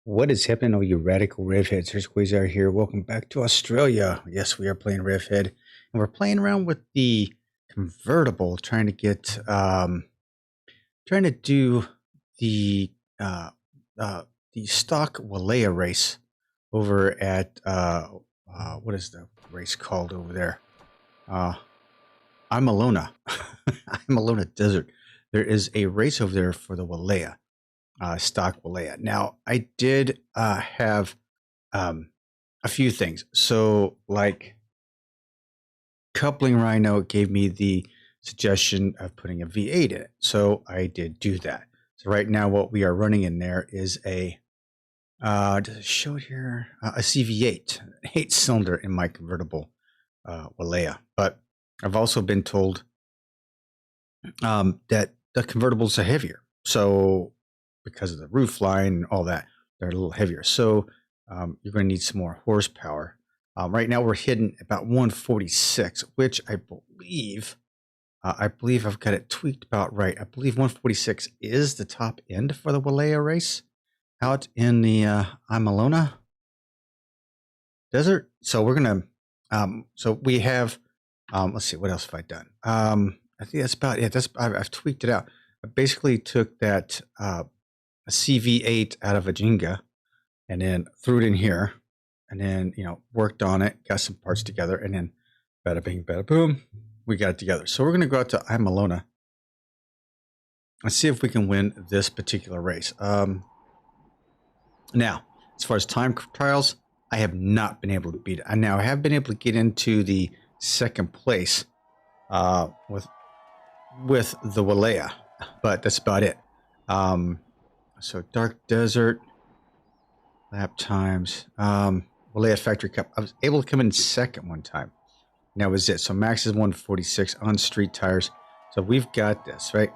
What is happening, all you radical Revheads? Here's Quayzar here. Welcome back to Australia. Yes, we are playing Revhead, and we're playing around with the convertible, trying to get, trying to do the stock Walea race over at what is the race called over there? Imalona, Imalona Desert. There is a race over there for the Walea. Stock Walea. Now, I did have a few things. So, like Coupling Rhino gave me the suggestion of putting a V8 in it. So I did do that. So right now what we are running in there is a, does it show it here? A CV8, 8-cylinder in my convertible Walea. But I've also been told that the convertibles are heavier. So because of the roof line and all that, they're a little heavier. So you're going to need some more horsepower. Right now we're hitting about 146, which I believe I've got it tweaked about right. I believe 146 is the top end for the Walea race out in the Imalona Desert. So we're going to, so we have, let's see, what else have I done? I think that's about it. I've tweaked it out. I basically took that, a CV8 out of a Jenga and then threw it in here and then, worked on it, got some parts together, and then bada bing, bada boom, we got it together. So we're going to go out to Imalona and see if we can win this particular race. Now, as far as time trials, I have not been able to beat it. I have been able to get into the second place with the Walea, but that's about it. So Dark Desert, lap times, Walea Factory Cup. I was able to come in second one time. And that was it. So max is 146 on street tires. So we've got this, right?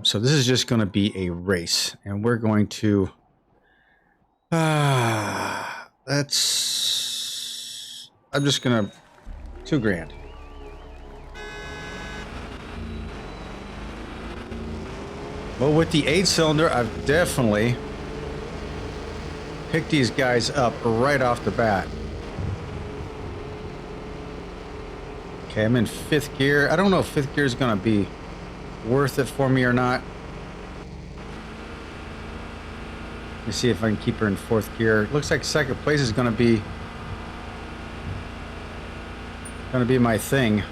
So this is just going to be a race. And we're going to, I'm just going to, $2,000. Well, with the 8-cylinder, I've definitely picked these guys up right off the bat. Okay, I'm in 5th gear. I don't know if 5th gear is going to be worth it for me or not. Let me see if I can keep her in 4th gear. Looks like 2nd place is going to be my thing.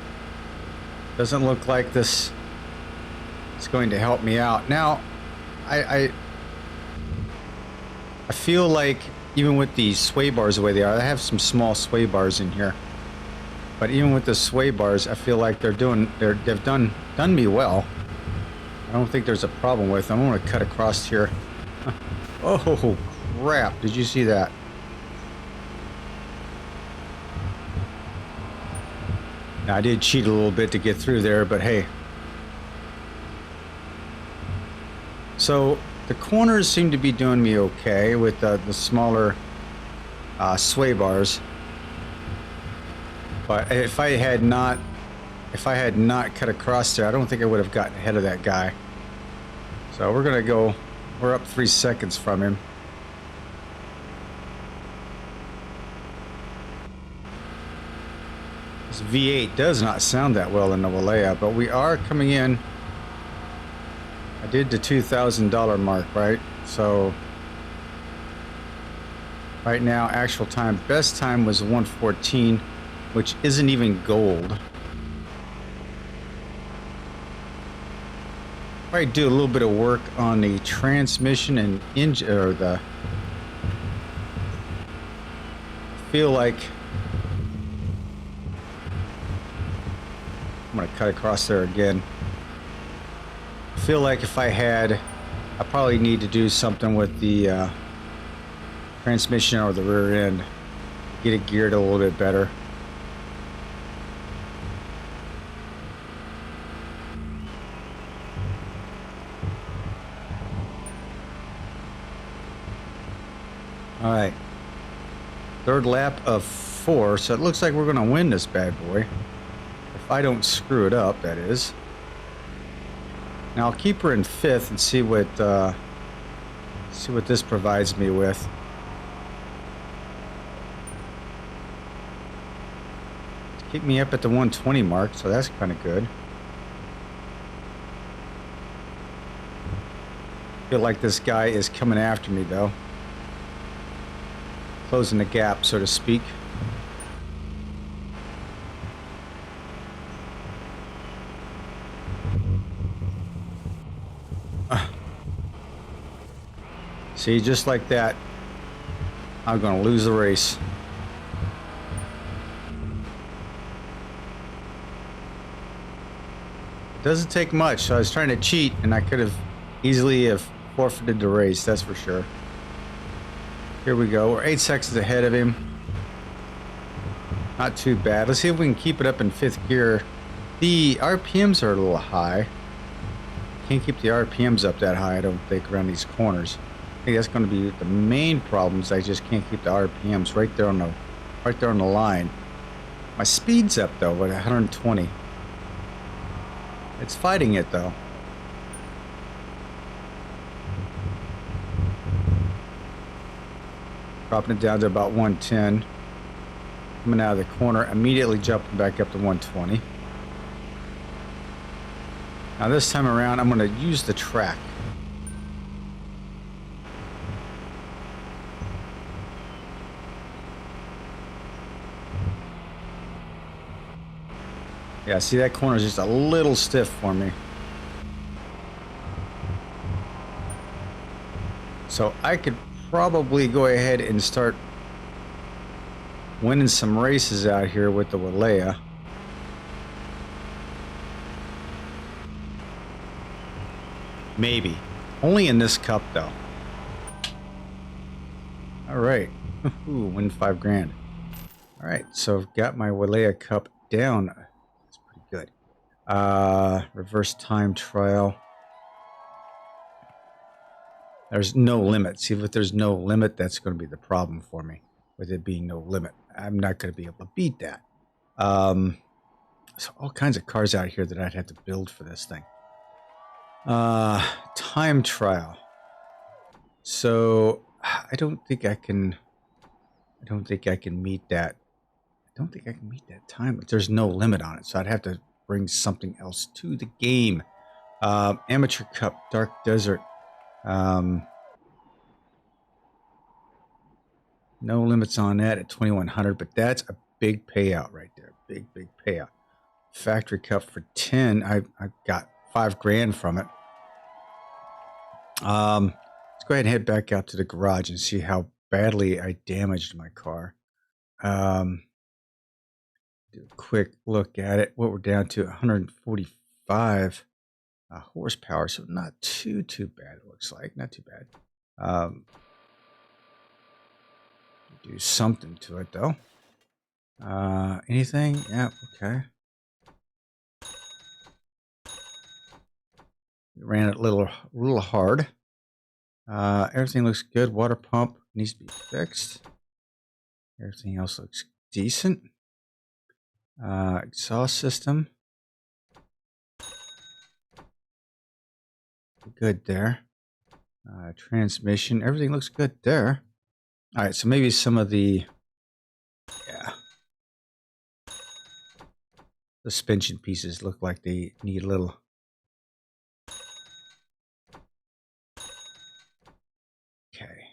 Doesn't look like this. It's going to help me out. Now, I feel like even with the sway bars the way they are, I have some small sway bars in here. But even with the sway bars, I feel like they've done me well. I don't think there's a problem with them. I'm going to cut across here. Oh crap! Did you see that? Now, I did cheat a little bit to get through there, but hey. So the corners seem to be doing me okay with the smaller sway bars. But if I had not cut across there, I don't think I would have gotten ahead of that guy. So we're up 3 seconds from him. This V8 does not sound that well in the Walea, but we are coming in. I did the $2,000 mark, right? So right now, actual time, best time was 114, which isn't even gold. Probably do a little bit of work on the transmission and engine, or the. Feel like I'm gonna cut across there again. I feel like if I probably need to do something with the transmission or the rear end, get it geared a little bit better. All right, 3rd lap of 4, so it looks like we're gonna win this bad boy. If I don't screw it up, that is. Now I'll keep her in 5th and see see what this provides me with. Keep me up at the 120 mark, so that's kind of good. Feel like this guy is coming after me though. Closing the gap, so to speak. See, just like that, I'm going to lose the race. It doesn't take much, so I was trying to cheat, and I could have easily have forfeited the race, that's for sure. Here we go. We're 8 seconds ahead of him. Not too bad. Let's see if we can keep it up in 5th gear. The RPMs are a little high. Can't keep the RPMs up that high, I don't think, around these corners. I think that's going to be the main problem. Is I just can't keep the RPMs right there on the line. My speed's up though, at 120. It's fighting it though. Dropping it down to about 110. Coming out of the corner, immediately jumping back up to 120. Now this time around, I'm going to use the track. Yeah, see, that corner is just a little stiff for me. So I could probably go ahead and start winning some races out here with the Walea. Maybe. Only in this cup, though. All right. Ooh, win 5 grand. All right, so I've got my Walea cup down. That's pretty good. Reverse time trial. There's no limit. See, if there's no limit, that's going to be the problem for me. With it being no limit, I'm not going to be able to beat that. So all kinds of cars out here that I'd have to build for this thing. Time trial. So I don't think I can meet that. I don't think I can meet that time. There's no limit on it, so I'd have to bring something else to the game. Amateur Cup, Dark Desert. No limits on that at 2100, but that's a big payout right there. Big payout. Factory Cup for 10. I got 5 grand from it. Let's go ahead and head back out to the garage and see how badly I damaged my car. Do a quick look at it. What we're down to, 145 horsepower, so not too bad. It looks like not too bad. Do something to it though. Anything? Yeah, okay. Ran it a little hard. Everything looks good. Water pump needs to be fixed. Everything else looks decent. Exhaust system. Good there. Transmission. Everything looks good there. All right, so maybe some of the suspension pieces look like they need a little. Okay.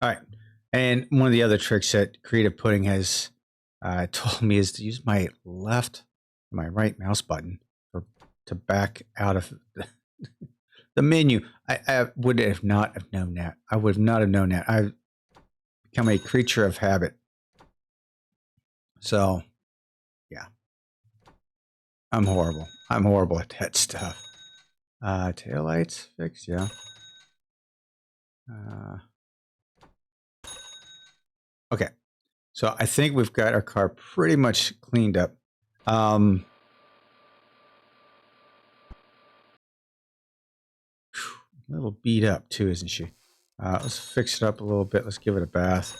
All right, and one of the other tricks that Creative Pudding has told me is to use my right mouse button to back out of the menu. I would have not have known that. I would not have known that. I've become a creature of habit. So, yeah. I'm horrible. I'm horrible at that stuff. Taillights fixed, yeah. Okay. So I think we've got our car pretty much cleaned up. A little beat up too, isn't she? Let's fix it up a little bit. Let's give it a bath.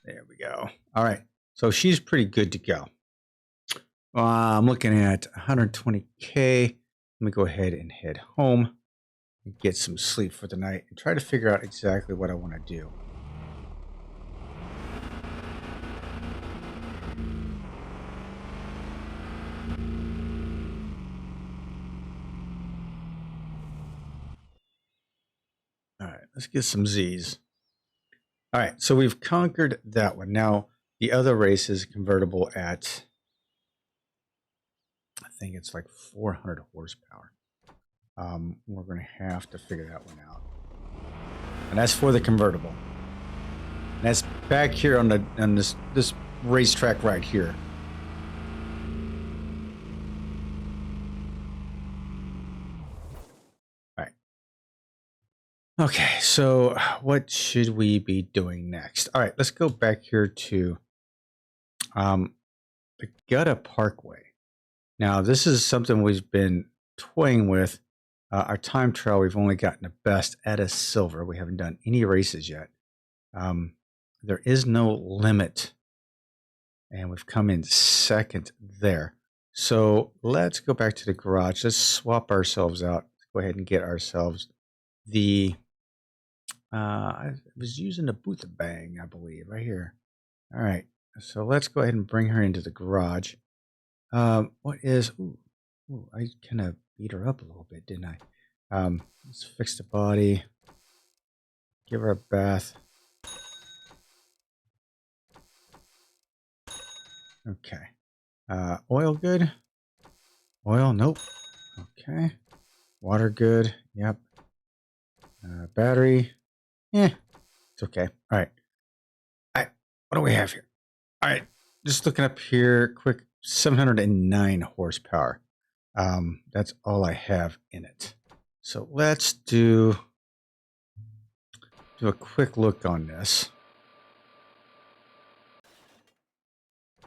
There we go. All right. So she's pretty good to go. I'm looking at 120K. Let me go ahead and head home and get some sleep for the night and try to figure out exactly what I want to do. All right, let's get some Z's. All right, so we've conquered that one. Now, the other race is convertible at, I think it's like 400 horsepower. We're going to have to figure that one out. And that's for the convertible. And that's back here on this racetrack right here. All right. Okay, so what should we be doing next? All right, let's go back here to the Gutta Parkway. Now, this is something we've been toying with. Our time trial, we've only gotten the best at a silver. We haven't done any races yet. There is no limit, and we've come in second there. So let's go back to the garage. Let's swap ourselves out. Let's go ahead and get ourselves the, I was using the Booth Bang, I believe, right here. All right, so let's go ahead and bring her into the garage. What is, I kind of beat her up a little bit, didn't I? Let's fix the body. Give her a bath. Okay. Oil good? Oil, nope. Okay. Water good, yep. Battery, it's okay. All right. What do we have here? All right, just looking up here, quick, 709 horsepower. That's all I have in it. So let's do a quick look on this.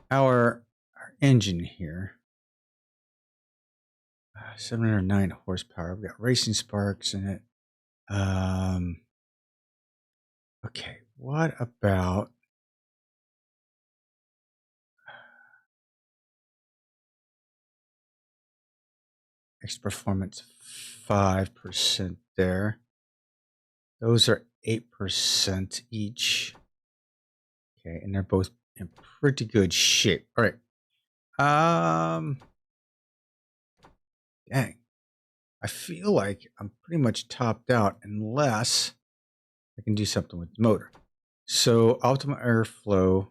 Our engine here, 709 horsepower. We've got racing sparks in it. Okay, what about extra performance? 5% there. Those are 8% each. Okay, and they're both in pretty good shape. All right. Dang. I feel like I'm pretty much topped out unless I can do something with the motor. So optimal airflow,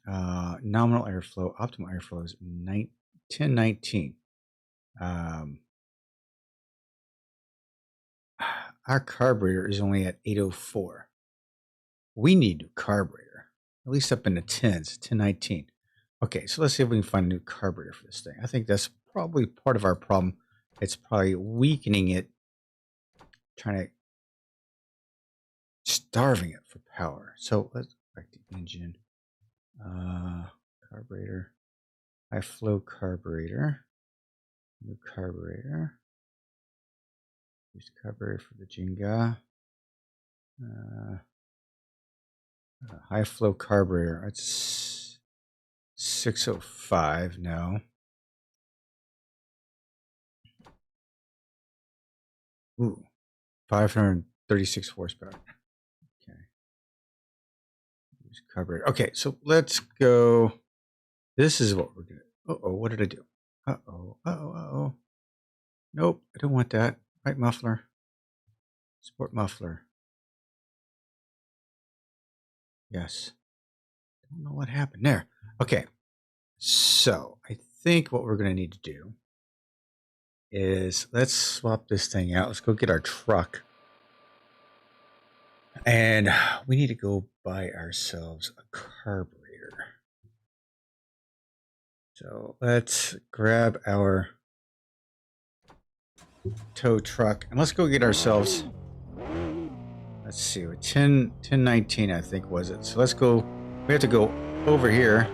nominal airflow, optimal airflow is 1019. Our carburetor is only at 804. We need a new carburetor, at least up in the 10s, 1019. Okay, so let's see if we can find a new carburetor for this thing. I think that's probably part of our problem. It's probably weakening it, trying to starving it for power. So let's go back to engine, carburetor, high flow carburetor, new carburetor, use carburetor for the Jenga, high flow carburetor. It's 605 now. Ooh, 536 horsepower. Okay. Use carburetor. Okay, so let's go. This is what we're doing. Uh-oh, what did I do? Uh-oh, uh-oh, uh-oh. Nope, I don't want that. Right muffler. Sport muffler. Yes. Don't know what happened there. Okay. So I think what we're going to need to do is let's swap this thing out. Let's go get our truck. And we need to go buy ourselves a carburetor. So let's grab our tow truck and let's go get ourselves, let's see, 1019 I think was it. So let's go, we have to go over here.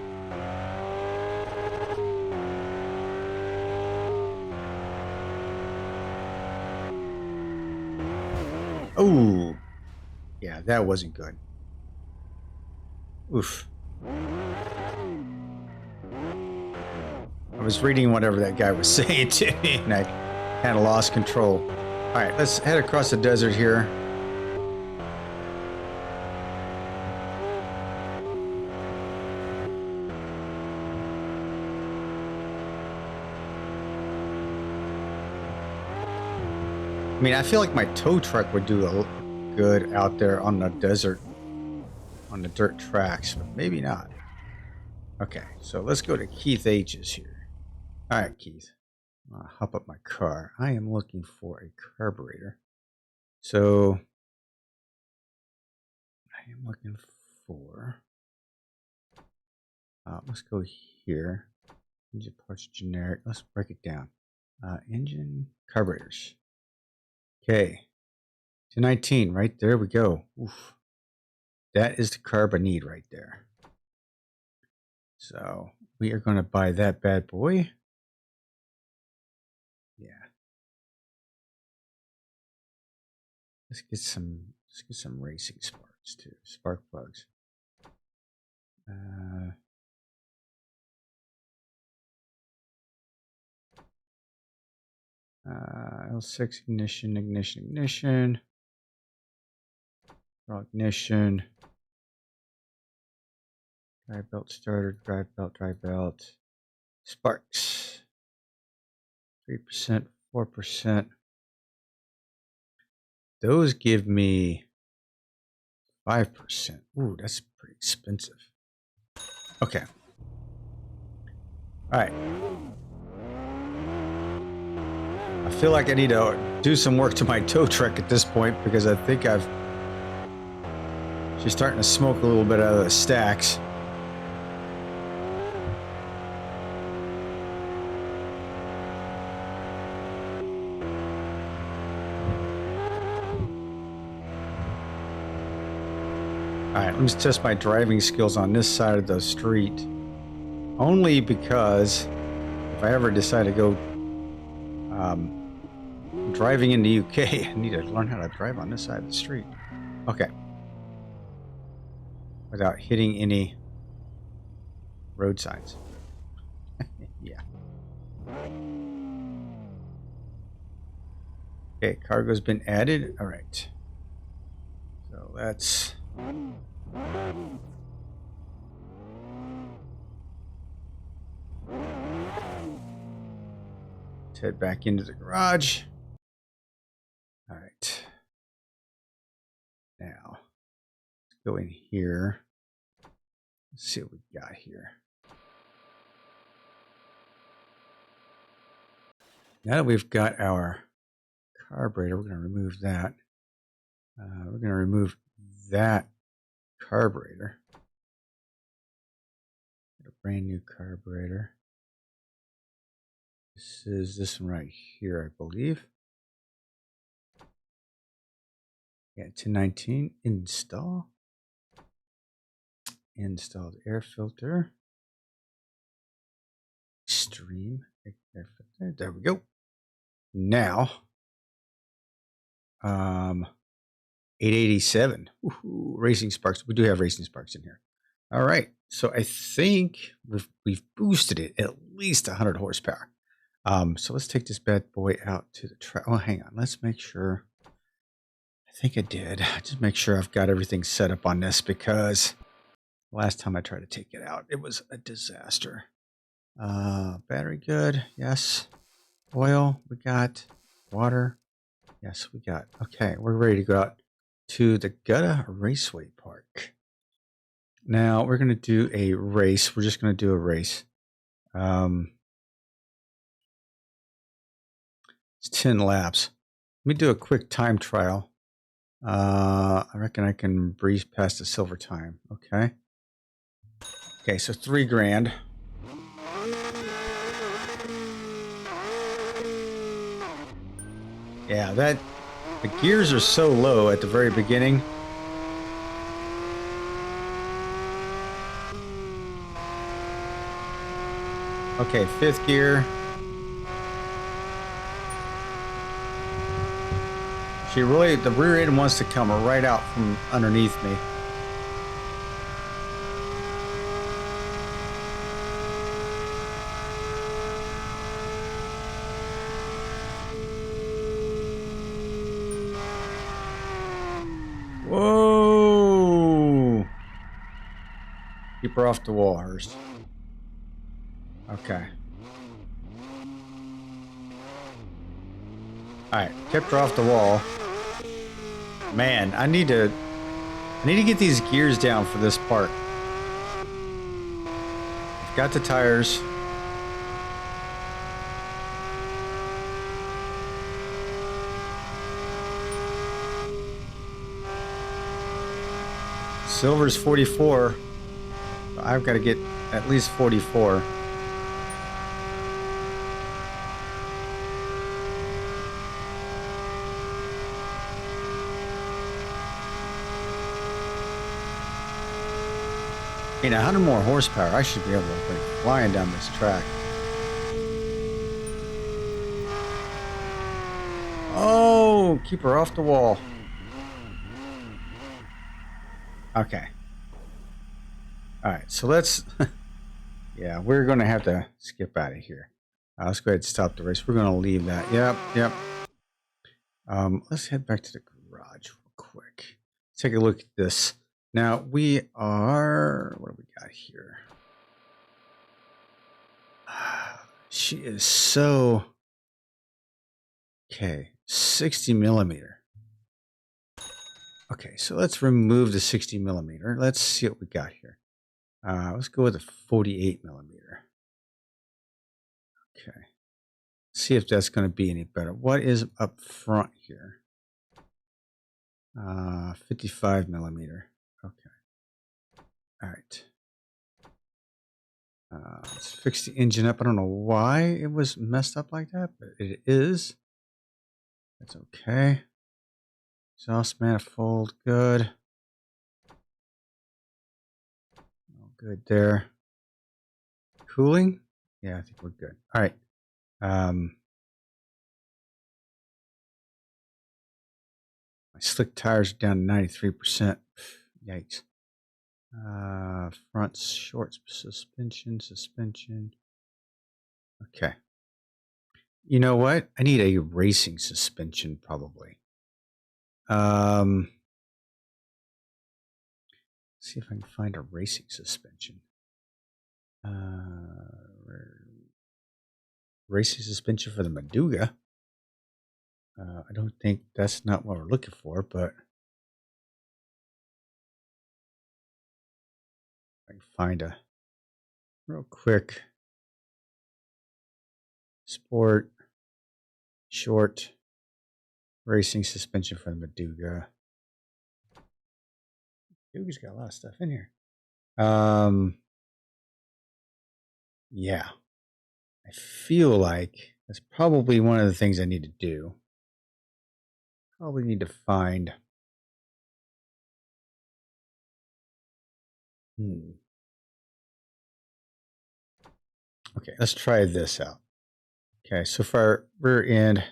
Oh, yeah, that wasn't good. Oof. I was reading whatever that guy was saying to me, and I kind of lost control. All right, let's head across the desert here. I mean, I feel like my tow truck would do good out there on the desert, on the dirt tracks, but maybe not. Okay, so let's go to Keith H's here. All right, Keith. I'll hop up my car. I am looking for a carburetor. So I am looking for, let's go here. Engine parts generic. Let's break it down. Engine carburetors. Okay. 219, right there we go. Oof. That is the carb I need right there. So we are going to buy that bad boy. Yeah. Let's get some racing sparks too. Spark plugs. L6 ignition. Ignition. Drive belt starter, drive belt. Sparks. 3%, 4%. Those give me 5%. Ooh, that's pretty expensive. Okay. All right. I feel like I need to do some work to my tow truck at this point because I think she's starting to smoke a little bit out of the stacks. Alright, let me test my driving skills on this side of the street. Only because if I ever decide to go driving in the UK, I need to learn how to drive on this side of the street. Okay. Without hitting any road signs. Yeah. Okay, cargo's been added. Alright. So that's... Let's head back into the garage. All right. Now, let's go in here. Let's see what we got here. Now that we've got our carburetor, we're going to remove that. We're going to remove that carburetor. A brand new carburetor. This is this one right here, I believe. Yeah, 219. Install. Installed air filter. Extreme air filter. There we go. Now, 887. Woohoo, racing sparks. We do have racing sparks in here. All right. So I think we've boosted it at least 100 horsepower. So let's take this bad boy out to the track. Oh, hang on. Let's make sure. I think I did. Just make sure I've got everything set up on this because last time I tried to take it out, it was a disaster. Battery good. Yes. Oil. We got water. Yes, we got. Okay, we're ready to go out to the Gutta Raceway Park. Now we're going to do a race. We're just going to do a race. It's 10 laps. Let me do a quick time trial. I reckon I can breeze past the silver time. Okay. Okay, so $3,000. Yeah, the gears are so low at the very beginning. Okay, 5th gear. The rear end wants to come right out from underneath me. Keep her off the wall, Hurst. Okay. Alright, kept her off the wall. Man, I need to get these gears down for this part. I've got the tires. Silver's 44. I've got to get at least 44. In 100 more horsepower, I should be able to go flying down this track. Oh, keep her off the wall. Okay. All right, so let's... yeah, we're going to have to skip out of here. Let's go ahead and stop the race. We're going to leave that. Yep. Let's head back to the garage real quick. Take a look at this. Now, we are... what do we got here? She is so... okay, 60 millimeter. Okay, so let's remove the 60 millimeter. Let's see what we got here. Let's go with a 48 millimeter. Okay. See if that's going to be any better. What is up front here? 55 millimeter. Okay. All right. Let's fix the engine up. I don't know why it was messed up like that, but it is. That's okay. Exhaust manifold, good. Oh, good there. Cooling? Yeah, I think we're good. All right. My slick tires are down to 93%. Yikes. Front short suspension. Okay. You know what? I need a racing suspension probably. See if I can find a racing suspension. Racing suspension for the Maduga. I don't think that's not what we're looking for, but I can find a real quick sport short racing suspension for the Maduga. Maduga's got a lot of stuff in here. Yeah, I feel like that's probably one of the things I need to do. Probably need to find. Okay, let's try this out. Okay, so far rear end.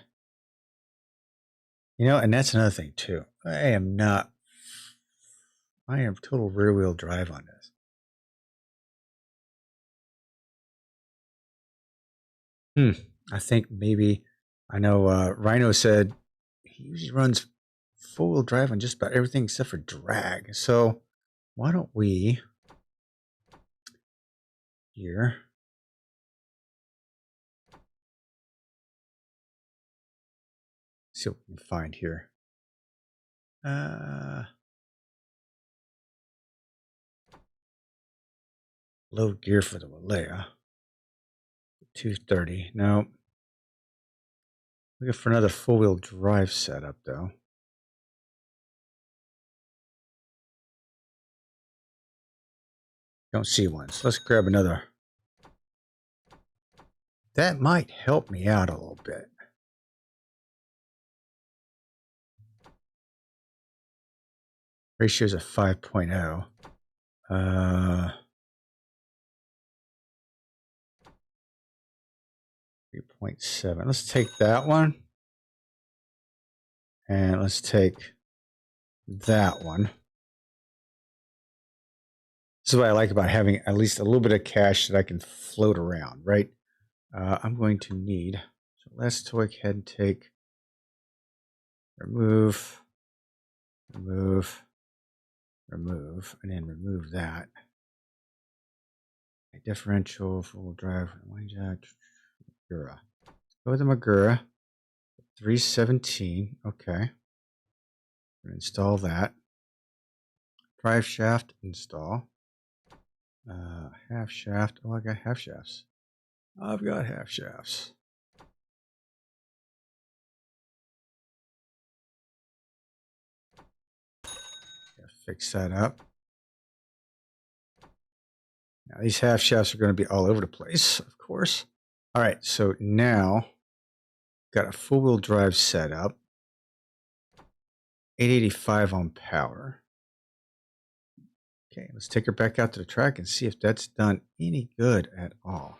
You know, and that's another thing too. I am total rear wheel drive on this. I think maybe, I know Rhino said he usually runs full wheel drive on just about everything except for drag. So why don't we here see what we can find here. Low gear for the Walea. 230. No. Looking for another full wheel drive setup though. Don't see one. So let's grab another. That might help me out a little bit. Ratios of 5.0. 3.7. Let's take that one. And let's take that one. This is what I like about having at least a little bit of cash that I can float around, right? I'm going to need, so let's go ahead and take, remove, and then remove that. Differential, full drive, Magura. Go with the Magura. 317. Okay. Install that. Drive shaft, install. Half shaft. Oh, I got half shafts. I've got half shafts. Fix that up. Now these half shafts are going to be all over the place, of course. All right, so now got a four-wheel drive setup. 885 on power. Okay, let's take her back out to the track and see if that's done any good at all.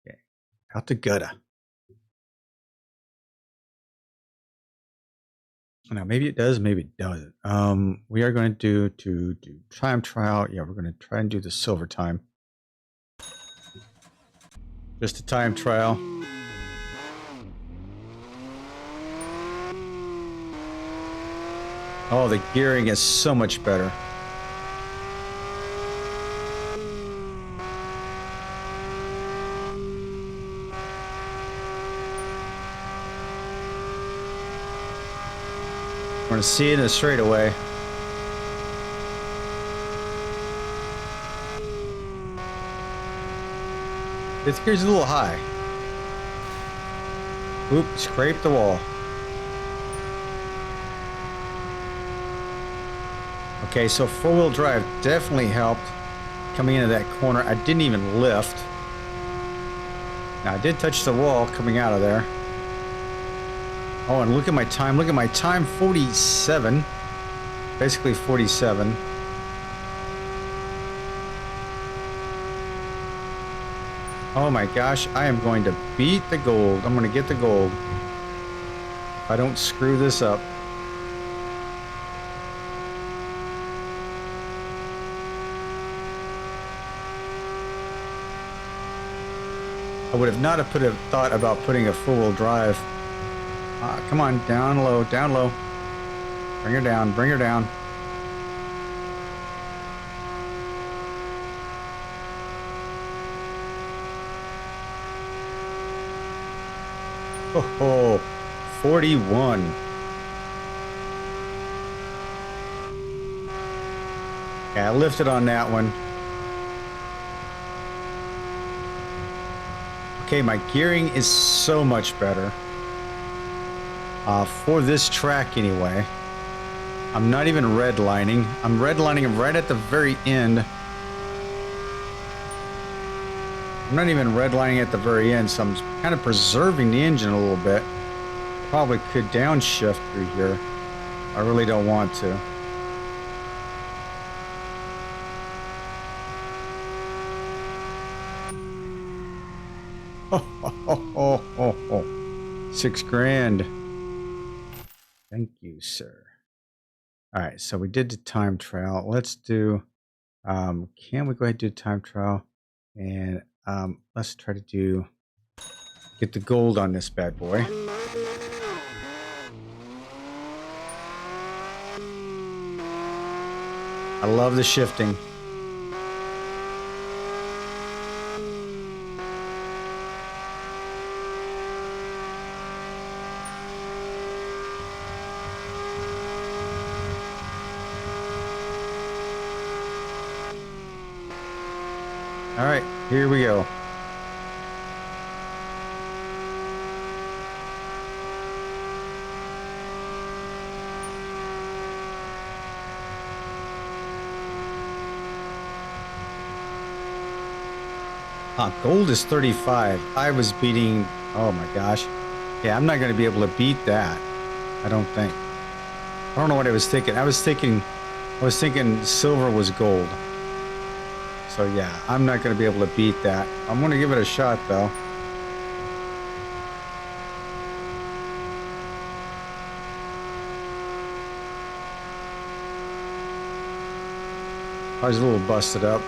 Okay, out the gutter. Now, maybe it does, maybe it doesn't. We are going to do time trial. Yeah, we're going to try and do the silver time. Just a time trial. Oh, the gearing is so much better. We're going to see it in the straightaway. This gear's a little high. Oop, scraped the wall. Okay, so four-wheel drive definitely helped coming into that corner. I didn't even lift. Now, I did touch the wall coming out of there. Oh, and look at my time. Look at my time, 47. Basically 47. Oh my gosh, I am going to beat the gold. I'm going to get the gold. If I don't screw this up. I would have not have thought about putting a four-wheel drive. Come on, down low, down low. Bring her down, bring her down. Oh, 41. Yeah, I lifted on that one. Okay, my gearing is so much better. For this track anyway. I'm not even redlining. I'm redlining right at the very end. I'm not even redlining at the very end, so I'm kind of preserving the engine a little bit. Probably could downshift through here. I really don't want to. Oh. $6 grand. Thank you, sir. All right, so we did the time trial. Let's do, can we go ahead and do time trial? And let's try to get the gold on this bad boy. I love the shifting. All right, here we go. Gold is 35. I was beating, oh my gosh. Yeah, I'm not going to be able to beat that. I don't think. I don't know what I was thinking. I was thinking silver was gold. So yeah, I'm not going to be able to beat that. I'm going to give it a shot though. I was a little busted up.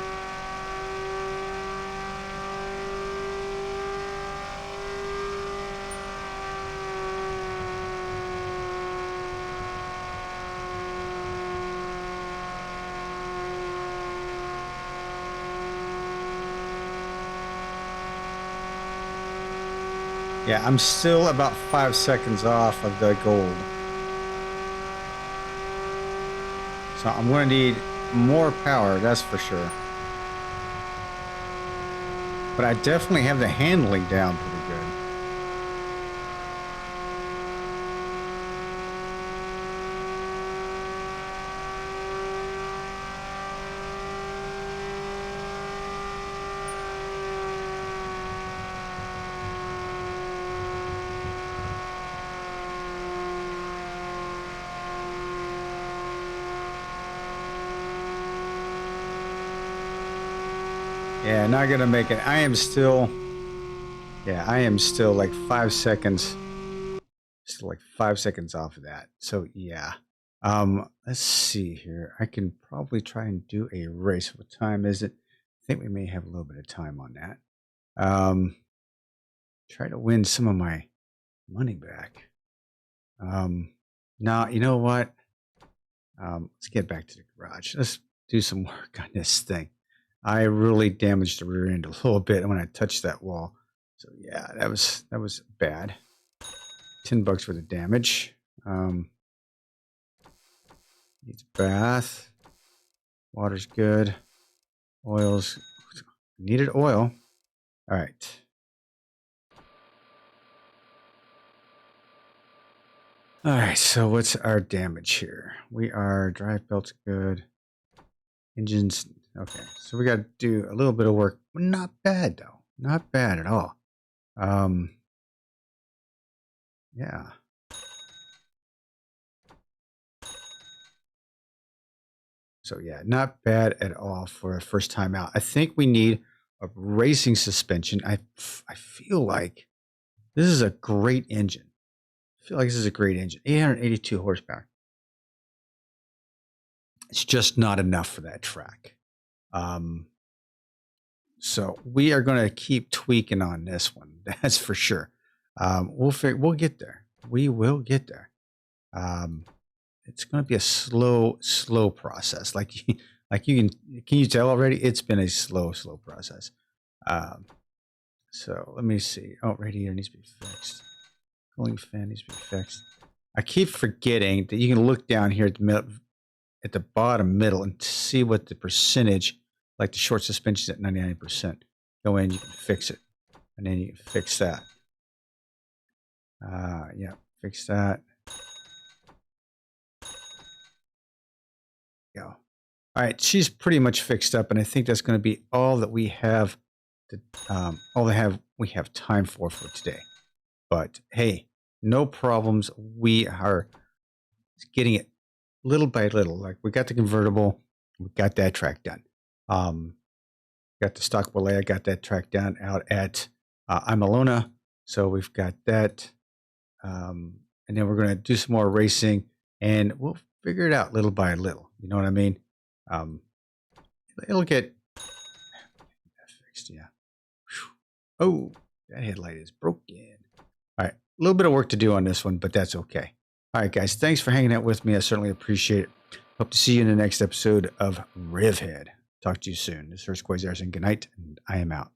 Yeah, I'm still about 5 seconds off of the gold. So I'm going to need more power, that's for sure. But I definitely have the handling down pretty good. Yeah, not gonna make it. I am still like 5 seconds. Still like 5 seconds off of that. So yeah. Let's see here. I can probably try and do a race. What time is it? I think we may have a little bit of time on that. Try to win some of my money back. Now, you know what? Let's get back to the garage. Let's do some work on this thing. I really damaged the rear end a little bit when I touched that wall. So yeah, that was bad. $10 worth of damage. Needs a bath. Water's good. Oil's needed oil. All right. All right, so what's our damage here? We are drive belts good. Engines, okay. So we got to do a little bit of work. Not bad though. Not bad at all. Yeah. So yeah, not bad at all for a first time out. I think we need a racing suspension. I feel like this is a great engine. I feel like this is a great engine. 882 horsepower. It's just not enough for that track. So we are going to keep tweaking on this one. That's for sure. We'll get there. We will get there. It's going to be a slow process. Like can you tell already? It's been a slow process. So let me see. Oh, radiator needs to be fixed. Cooling fan needs to be fixed. I keep forgetting that you can look down here at the bottom middle and see what the percentage, like the short suspension at 99%. Go in, you can fix it, and then you can fix that. Yeah, fix that. Go. All right, she's pretty much fixed up, and I think that's going to be all that we have. We have time for today. But hey, no problems. We are getting it little by little. Like we got the convertible, we got that track done. Got the stock Walea, got that track down out at Imalona. So we've got that. And then we're going to do some more racing, and we'll figure it out little by little. You know what I mean? It'll get fixed. Yeah. Oh, that headlight is broken. All right. A little bit of work to do on this one, but that's okay. All right, guys. Thanks for hanging out with me. I certainly appreciate it. Hope to see you in the next episode of Revhead. Talk to you soon. This is Hurst Quayzar, and good night, and I am out.